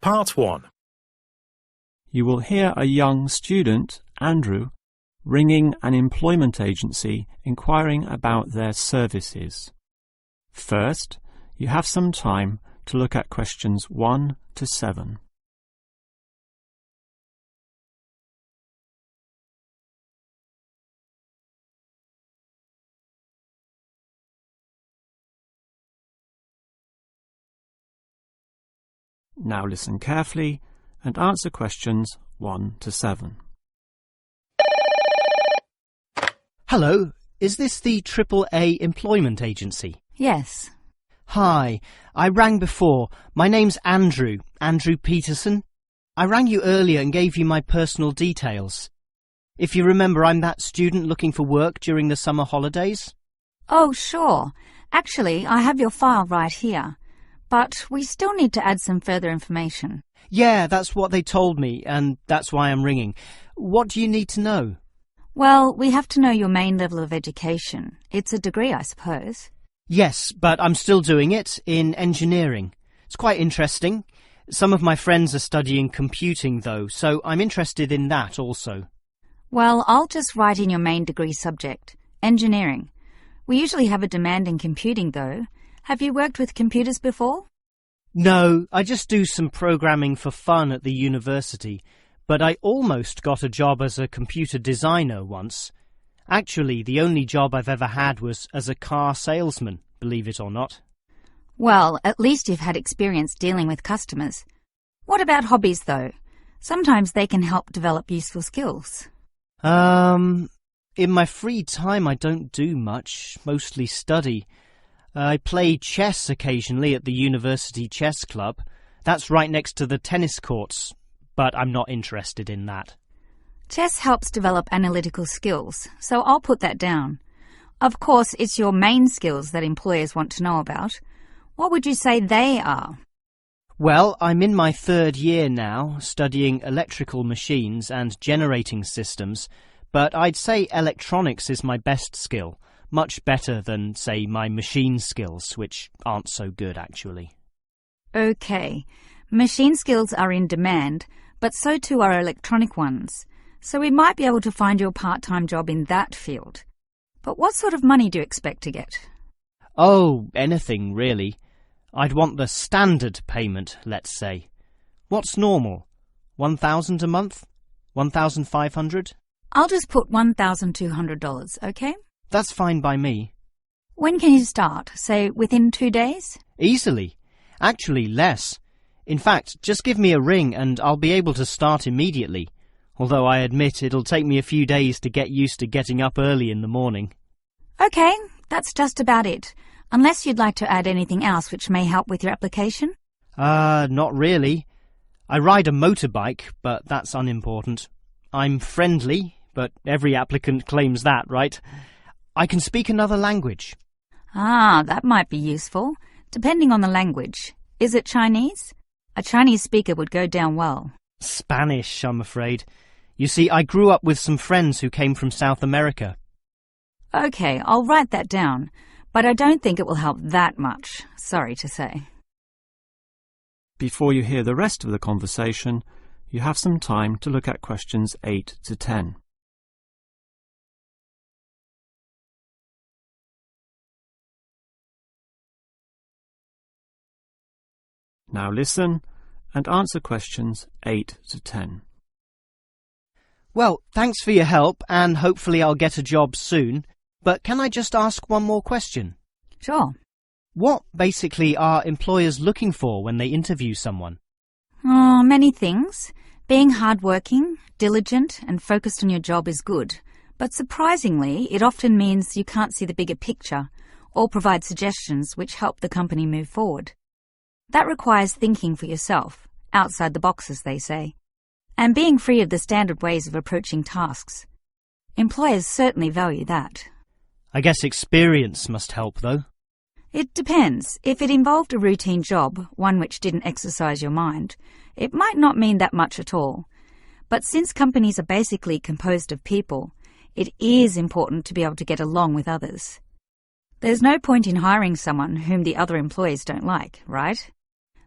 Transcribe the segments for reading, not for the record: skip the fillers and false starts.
Part 1. You will hear a young student, Andrew, ringing an employment agency inquiring about their services. First, you have some time to look at questions 1 to 7. Now listen carefully and answer questions 1 to 7. Hello, is this the AAA employment agency? Yes. Hi, I rang before. My name's Andrew Peterson. I rang you earlier and gave you my personal details. If you remember, I'm that student looking for work during the summer holidays. Oh, sure. Actually, I have your file right here. But we still need to add some further information. Yeah, that's what they told me, and that's why I'm ringing. What do you need to know? Well, we have to know your main level of education. It's a degree, I suppose. Yes, but I'm still doing it in engineering. It's quite interesting. Some of my friends are studying computing, though, so I'm interested in that also. Well, I'll just write in your main degree subject, engineering. We usually have a demand in computing, though. Have you worked with computers before? No, I just do some programming for fun at the university, but I almost got a job as a computer designer once. Actually, the only job I've ever had was as a car salesman, believe it or not. Well, at least you've had experience dealing with customers. What about hobbies, though? Sometimes they can help develop useful skills. In my free time I don't do much, mostly study. I play chess occasionally at the university chess club. That's right next to the tennis courts, but I'm not interested in that. Chess helps develop analytical skills, so I'll put that down. Of course, it's your main skills that employers want to know about. What would you say they are? Well, I'm in my 3rd year now, studying electrical machines and generating systems, but I'd say electronics is my best skill. Much better than, say, my machine skills, which aren't so good, actually. OK. Machine skills are in demand, but so too are electronic ones. So we might be able to find you a part-time job in that field. But what sort of money do you expect to get? Oh, anything, really. I'd want the standard payment, let's say. What's normal? 1,000 a month? 1,500? I'll just put $1,200, OK? That's fine by me. When can you start? Say, within 2 days? Easily. Actually, less. In fact, just give me a ring and I'll be able to start immediately. Although I admit it'll take me a few days to get used to getting up early in the morning. OK, that's just about it. Unless you'd like to add anything else which may help with your application? Not really. I ride a motorbike, but that's unimportant. I'm friendly, but every applicant claims that, right? I can speak another language. Ah, that might be useful, depending on the language. Is it Chinese? A Chinese speaker would go down well. Spanish, I'm afraid. You see, I grew up with some friends who came from South America. OK, I'll write that down, but I don't think it will help that much, sorry to say. Before you hear the rest of the conversation, you have some time to look at questions 8 to 10. Now listen and answer questions 8 to 10. Well, thanks for your help, and hopefully I'll get a job soon. But can I just ask one more question? Sure. What, basically, are employers looking for when they interview someone? Oh, many things. Being hardworking, diligent, and focused on your job is good. But surprisingly, it often means you can't see the bigger picture or provide suggestions which help the company move forward. That requires thinking for yourself, outside the box, as they say, and being free of the standard ways of approaching tasks. Employers certainly value that. I guess experience must help, though. It depends. If it involved a routine job, one which didn't exercise your mind, it might not mean that much at all. But since companies are basically composed of people, it is important to be able to get along with others. There's no point in hiring someone whom the other employees don't like, right?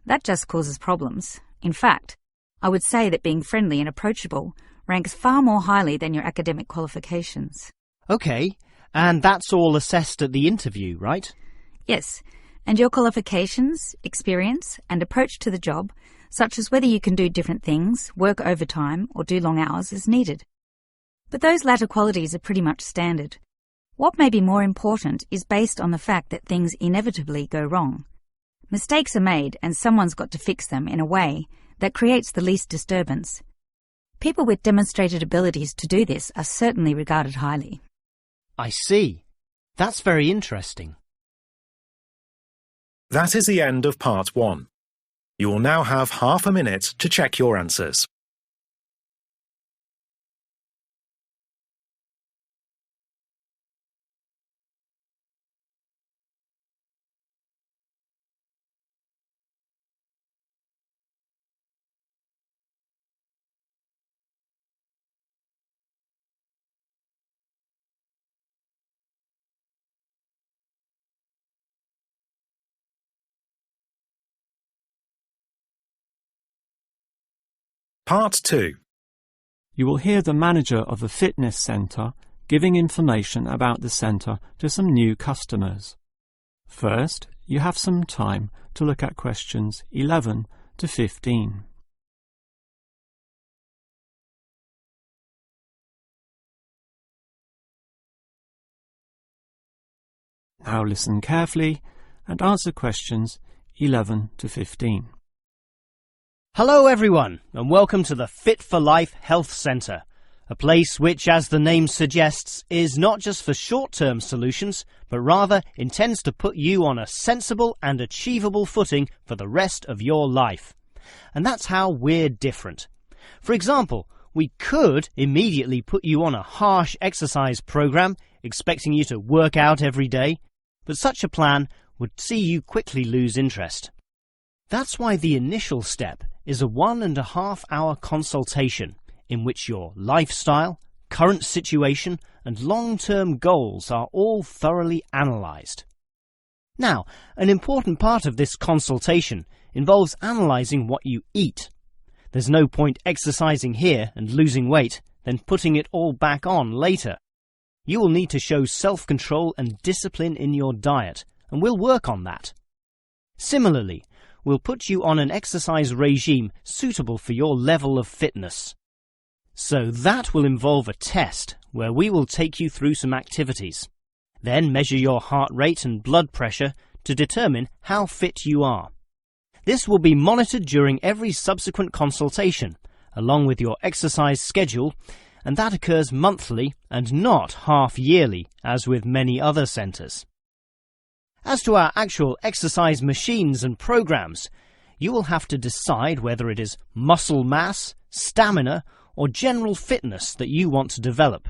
That just causes problems. In fact, I would say that being friendly and approachable ranks far more highly than your academic qualifications. OK, and that's all assessed at the interview, right? Yes, and your qualifications, experience, and approach to the job, such as whether you can do different things, work overtime, or do long hours, is needed. But those latter qualities are pretty much standard. What may be more important is based on the fact that things inevitably go wrong. Mistakes are made and someone's got to fix them in a way that creates the least disturbance. People with demonstrated abilities to do this are certainly regarded highly. I see. That's very interesting. That is the end of part 1. You will now have half a minute to check your answers. Part 2. You will hear the manager of the fitness centre giving information about the centre to some new customers. First, you have some time to look at questions 11 to 15. Now listen carefully and answer questions 11 to 15. Hello everyone, and welcome to the Fit for Life Health Centre, a place which, as the name suggests, is not just for short-term solutions, but rather intends to put you on a sensible and achievable footing for the rest of your life. And that's how we're different. For example, we could immediately put you on a harsh exercise program, expecting you to work out every day, but such a plan would see you quickly lose interest. That's why the initial step is a 1.5-hour consultation in which your lifestyle, current situation and long-term goals are all thoroughly analysed. Now, an important part of this consultation involves analysing what you eat. There's no point exercising here and losing weight, then putting it all back on later. You will need to show self-control and discipline in your diet, and we'll work on that. Similarly, we'll put you on an exercise regime suitable for your level of fitness. So that will involve a test where we will take you through some activities, then measure your heart rate and blood pressure to determine how fit you are. This will be monitored during every subsequent consultation, along with your exercise schedule, and that occurs monthly and not half-yearly, as with many other centres. As to our actual exercise machines and programs, you will have to decide whether it is muscle mass, stamina, or general fitness that you want to develop.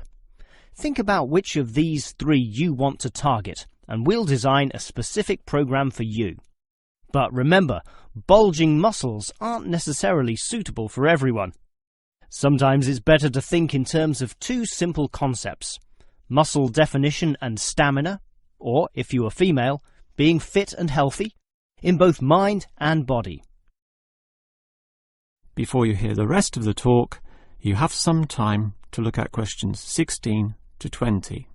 Think about which of these 3 you want to target, and we'll design a specific program for you. But remember, bulging muscles aren't necessarily suitable for everyone. Sometimes it's better to think in terms of 2 simple concepts: muscle definition and stamina, or, if you are female, being fit and healthy, in both mind and body. Before you hear the rest of the talk, you have some time to look at questions 16 to 20.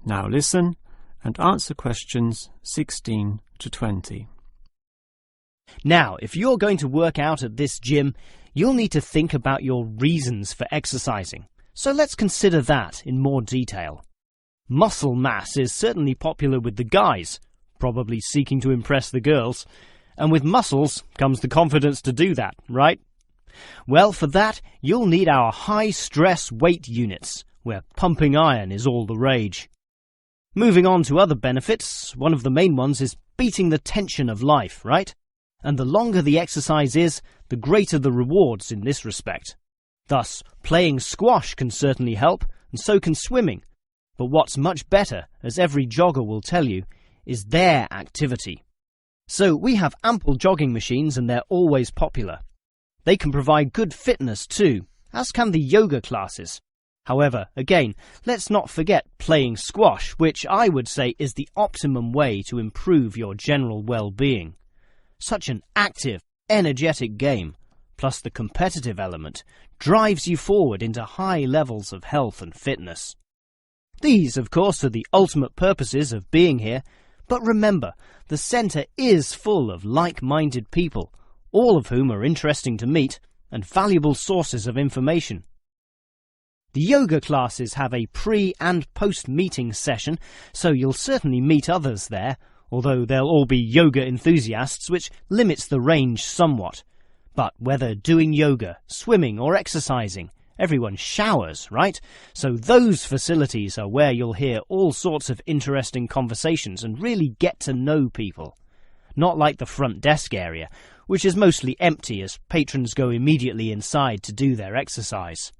Now listen and answer questions 16 to 20. Now, if you're going to work out at this gym, you'll need to think about your reasons for exercising. So let's consider that in more detail. Muscle mass is certainly popular with the guys, probably seeking to impress the girls. And with muscles comes the confidence to do that, right? Well, for that, you'll need our high-stress weight units, where pumping iron is all the rage. Moving on to other benefits, one of the main ones is beating the tension of life, right? And the longer the exercise is, the greater the rewards in this respect. Thus, playing squash can certainly help, and so can swimming. But what's much better, as every jogger will tell you, is their activity. So we have ample jogging machines and they're always popular. They can provide good fitness too, as can the yoga classes. However, again, let's not forget playing squash, which I would say is the optimum way to improve your general well-being. Such an active, energetic game, plus the competitive element, drives you forward into high levels of health and fitness. These, of course, are the ultimate purposes of being here, but remember, the centre is full of like-minded people, all of whom are interesting to meet and valuable sources of information. The yoga classes have a pre- and post-meeting session, so you'll certainly meet others there, although they'll all be yoga enthusiasts, which limits the range somewhat. But whether doing yoga, swimming or exercising, everyone showers, right? So those facilities are where you'll hear all sorts of interesting conversations and really get to know people. Not like the front desk area, which is mostly empty as patrons go immediately inside to do their exercise.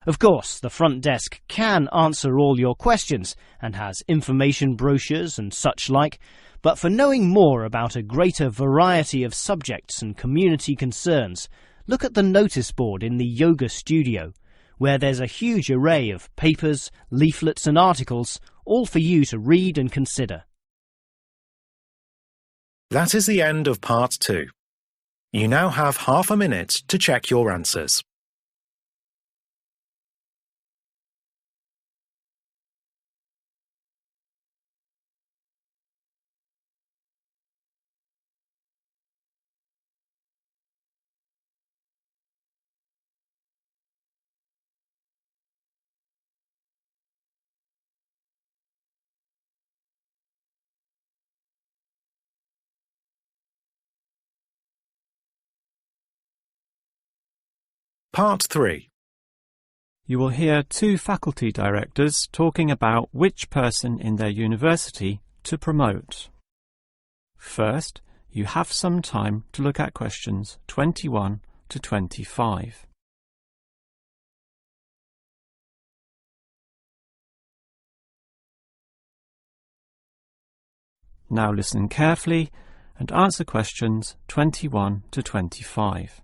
Of course, the front desk can answer all your questions and has information brochures and such like, but for knowing more about a greater variety of subjects and community concerns, look at the notice board in the yoga studio, where there's a huge array of papers, leaflets and articles, all for you to read and consider. That is the end of Part 2. You now have half a minute to check your answers. Part 3. You will hear two faculty directors talking about which person in their university to promote. First, you have some time to look at questions 21 to 25. Now listen carefully and answer questions 21 to 25.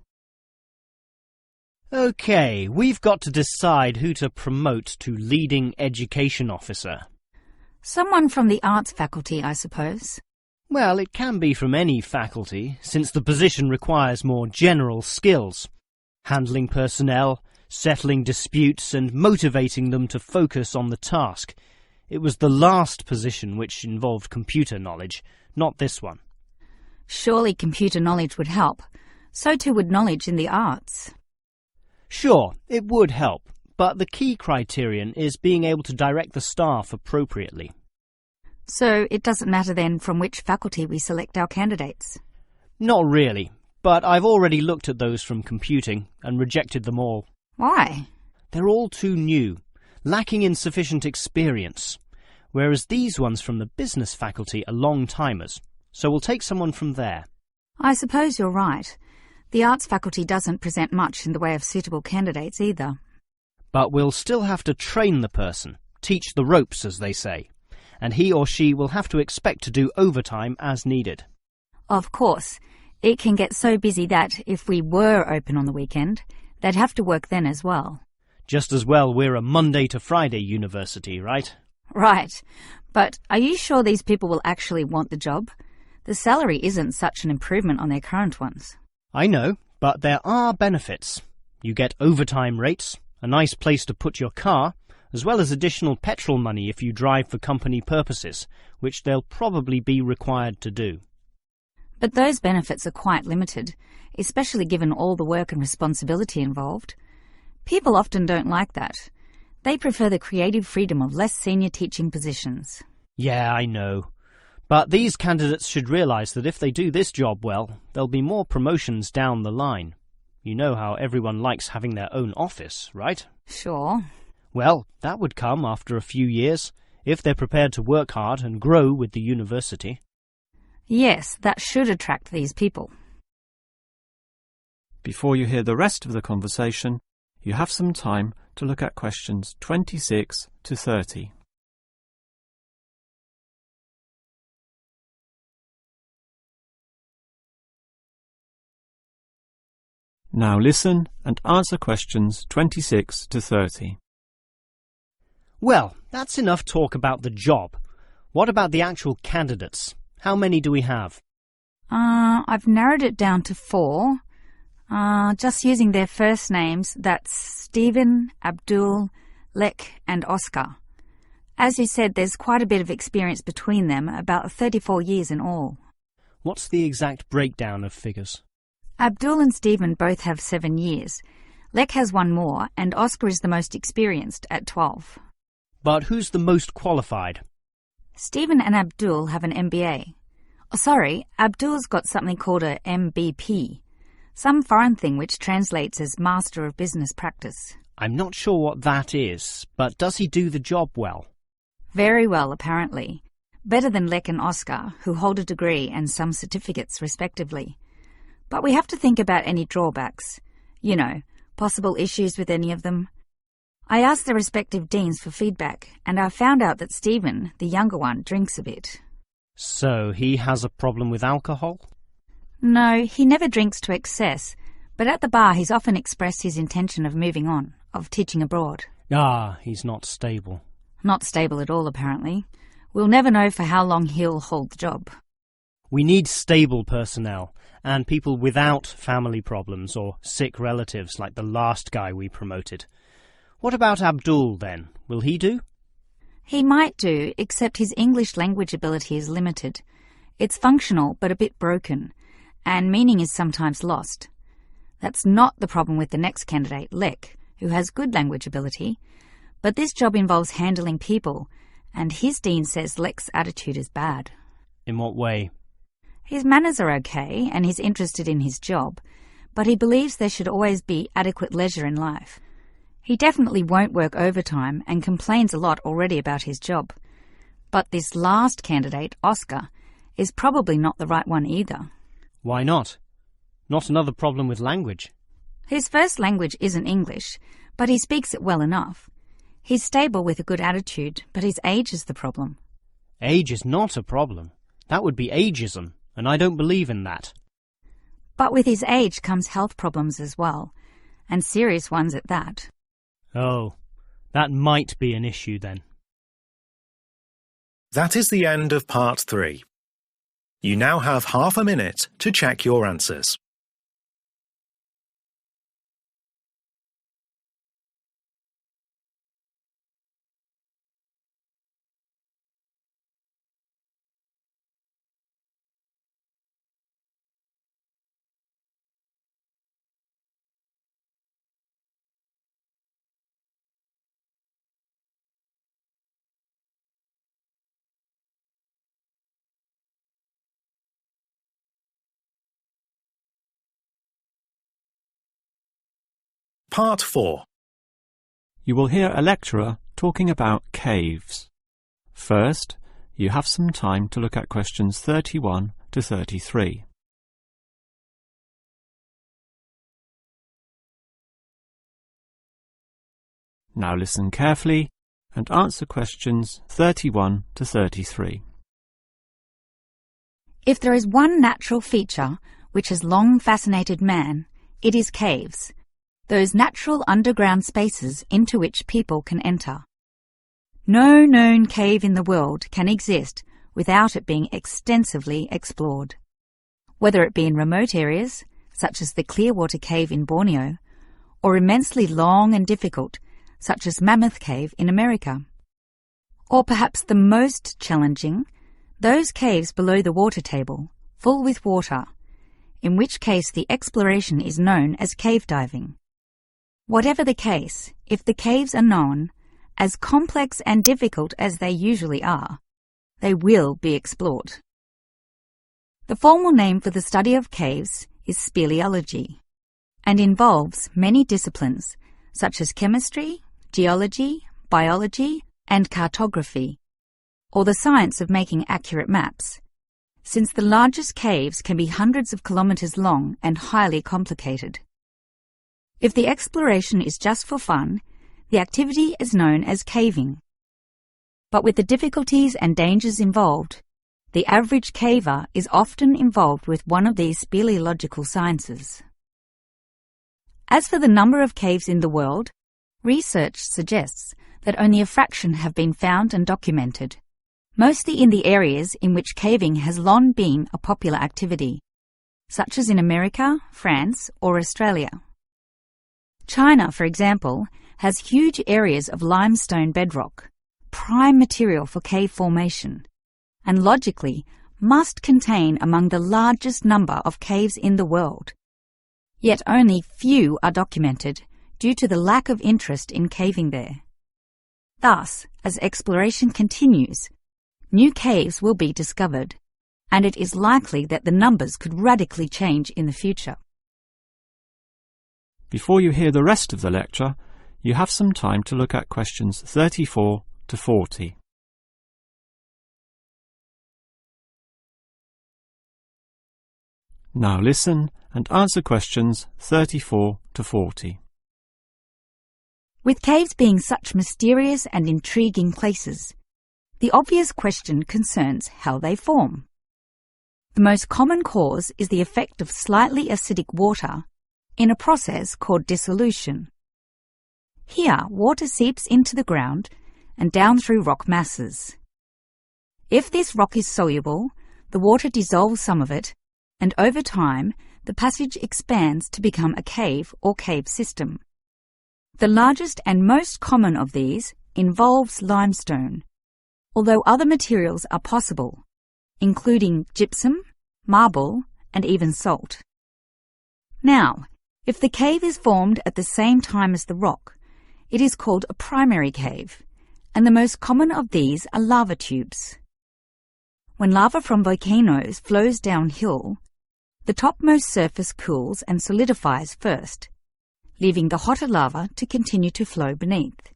OK, we've got to decide who to promote to leading education officer. Someone from the arts faculty, I suppose. Well, it can be from any faculty, since the position requires more general skills. Handling personnel, settling disputes and motivating them to focus on the task. It was the last position which involved computer knowledge, not this one. Surely computer knowledge would help. So too would knowledge in the arts. Sure, it would help, but the key criterion is being able to direct the staff appropriately. So it doesn't matter then from which faculty we select our candidates? Not really, but I've already looked at those from computing and rejected them all. Why? They're all too new, lacking in sufficient experience, whereas these ones from the business faculty are long-timers, so we'll take someone from there. I suppose you're right. The arts faculty doesn't present much in the way of suitable candidates either. But we'll still have to train the person, teach the ropes, as they say, and he or she will have to expect to do overtime as needed. Of course, it can get so busy that if we were open on the weekend, they'd have to work then as well. Just as well we're a Monday to Friday university, right? Right. But are you sure these people will actually want the job? The salary isn't such an improvement on their current ones. I know, but there are benefits. You get overtime rates, a nice place to put your car, as well as additional petrol money if you drive for company purposes, which they'll probably be required to do. But those benefits are quite limited, especially given all the work and responsibility involved. People often don't like that. They prefer the creative freedom of less senior teaching positions. Yeah, I know. But these candidates should realise that if they do this job well, there'll be more promotions down the line. You know how everyone likes having their own office, right? Sure. Well, that would come after a few years, if they're prepared to work hard and grow with the university. Yes, that should attract these people. Before you hear the rest of the conversation, you have some time to look at questions 26 to 30. Now listen and answer questions 26 to 30. Well, that's enough talk about the job. What about the actual candidates? How many do we have? I've narrowed it down to 4. Just using their first names, that's Stephen, Abdul, Lek and Oscar. As you said, there's quite a bit of experience between them, about 34 years in all. What's the exact breakdown of figures? Abdul and Stephen both have 7 years. Lek has 1 more, and Oscar is the most experienced at 12. But who's the most qualified? Stephen and Abdul have an MBA. Oh, sorry, Abdul's got something called a MBP, some foreign thing which translates as Master of Business Practice. I'm not sure what that is, but does he do the job well? Very well, apparently. Better than Lek and Oscar, who hold a degree and some certificates respectively. But we have to think about any drawbacks. You know, possible issues with any of them. I asked the respective deans for feedback, and I found out that Stephen, the younger one, drinks a bit. So he has a problem with alcohol? No, he never drinks to excess, but at the bar he's often expressed his intention of moving on, of teaching abroad. Ah, he's not stable. Not stable at all, apparently. We'll never know for how long he'll hold the job. We need stable personnel, and people without family problems or sick relatives like the last guy we promoted. What about Abdul, then? Will he do? He might do, except his English language ability is limited. It's functional, but a bit broken, and meaning is sometimes lost. That's not the problem with the next candidate, Lek, who has good language ability, but this job involves handling people, and his dean says Lek's attitude is bad. In what way? His manners are okay, and he's interested in his job, but he believes there should always be adequate leisure in life. He definitely won't work overtime and complains a lot already about his job. But this last candidate, Oscar, is probably not the right one either. Why not? Not another problem with language. His first language isn't English, but he speaks it well enough. He's stable with a good attitude, but his age is the problem. Age is not a problem. That would be ageism, and I don't believe in that. But with his age comes health problems as well, and serious ones at that. Oh, that might be an issue then. That is the end of part 3. You now have half a minute to check your answers. Part 4. You will hear a lecturer talking about caves. First, you have some time to look at questions 31 to 33. Now listen carefully and answer questions 31 to 33. If there is one natural feature which has long fascinated man, it is caves, those natural underground spaces into which people can enter. No known cave in the world can exist without it being extensively explored. Whether it be in remote areas, such as the Clearwater Cave in Borneo, or immensely long and difficult, such as Mammoth Cave in America. Or perhaps the most challenging, those caves below the water table, full with water, in which case the exploration is known as cave diving. Whatever the case, if the caves are known, as complex and difficult as they usually are, they will be explored. The formal name for the study of caves is speleology, and involves many disciplines such as chemistry, geology, biology, and cartography, or the science of making accurate maps, since the largest caves can be hundreds of kilometers long and highly complicated. If the exploration is just for fun, the activity is known as caving. But with the difficulties and dangers involved, the average caver is often involved with one of these speleological sciences. As for the number of caves in the world, research suggests that only a fraction have been found and documented, mostly in the areas in which caving has long been a popular activity, such as in America, France, or Australia. China, for example, has huge areas of limestone bedrock, prime material for cave formation, and logically must contain among the largest number of caves in the world. Yet only few are documented due to the lack of interest in caving there. Thus, as exploration continues, new caves will be discovered, and it is likely that the numbers could radically change in the future. Before you hear the rest of the lecture, you have some time to look at questions 34 to 40. Now listen and answer questions 34 to 40. With caves being such mysterious and intriguing places, the obvious question concerns how they form. The most common cause is the effect of slightly acidic water in a process called dissolution. Here, water seeps into the ground and down through rock masses. If this rock is soluble, the water dissolves some of it, and over time, the passage expands to become a cave or cave system. The largest and most common of these involves limestone, although other materials are possible, including gypsum, marble, and even salt. Now, if the cave is formed at the same time as the rock, it is called a primary cave, and the most common of these are lava tubes. When lava from volcanoes flows downhill, the topmost surface cools and solidifies first, leaving the hotter lava to continue to flow beneath.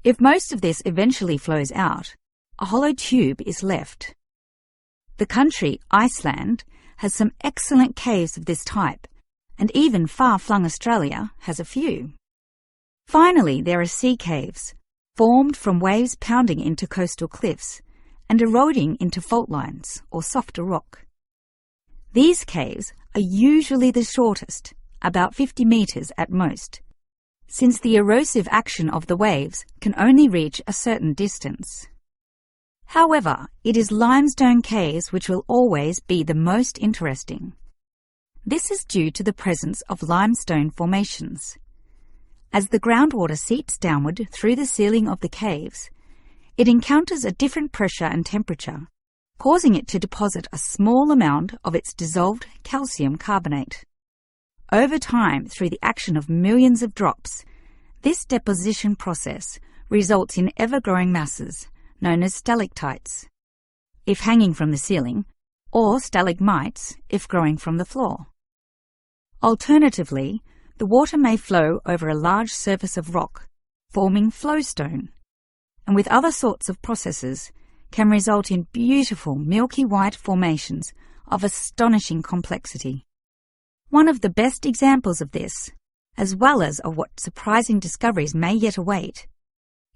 If most of this eventually flows out, a hollow tube is left. The country, Iceland, has some excellent caves of this type, and even far-flung Australia has a few. Finally, there are sea caves, formed from waves pounding into coastal cliffs and eroding into fault lines or softer rock. These caves are usually the shortest, about 50 meters at most, since the erosive action of the waves can only reach a certain distance. However, it is limestone caves which will always be the most interesting. This is due to the presence of limestone formations. As the groundwater seeps downward through the ceiling of the caves, it encounters a different pressure and temperature, causing it to deposit a small amount of its dissolved calcium carbonate. Over time, through the action of millions of drops, this deposition process results in ever-growing masses, known as stalactites, if hanging from the ceiling, or stalagmites, if growing from the floor. Alternatively, the water may flow over a large surface of rock, forming flowstone, and with other sorts of processes, can result in beautiful milky white formations of astonishing complexity. One of the best examples of this, as well as of what surprising discoveries may yet await,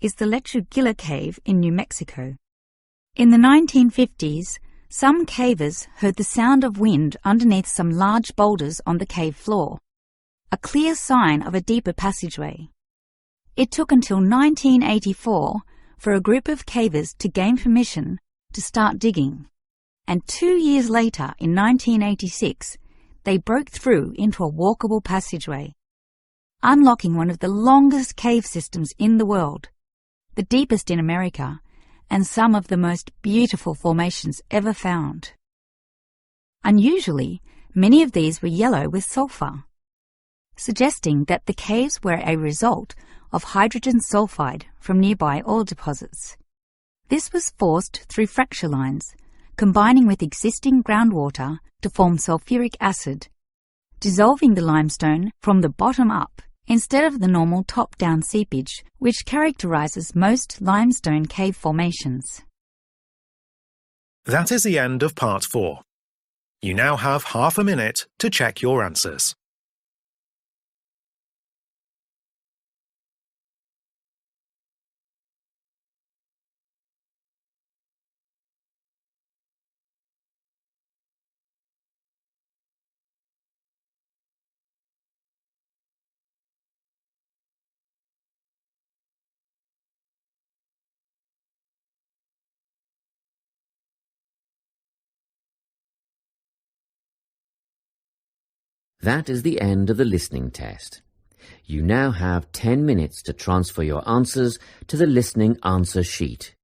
is the Lechu Gila Cave in New Mexico. In the 1950s, some cavers heard the sound of wind underneath some large boulders on the cave floor, a clear sign of a deeper passageway. It took until 1984 for a group of cavers to gain permission to start digging, and 2 years later, in 1986, they broke through into a walkable passageway, unlocking one of the longest cave systems in the world, the deepest in America, and some of the most beautiful formations ever found. Unusually, many of these were yellow with sulfur, suggesting that the caves were a result of hydrogen sulfide from nearby oil deposits. This was forced through fracture lines, combining with existing groundwater to form sulfuric acid, dissolving the limestone from the bottom up instead of the normal top-down seepage, which characterizes most limestone cave formations. That is the end of part 4. You now have half a minute to check your answers. That is the end of the listening test. You now have 10 minutes to transfer your answers to the listening answer sheet.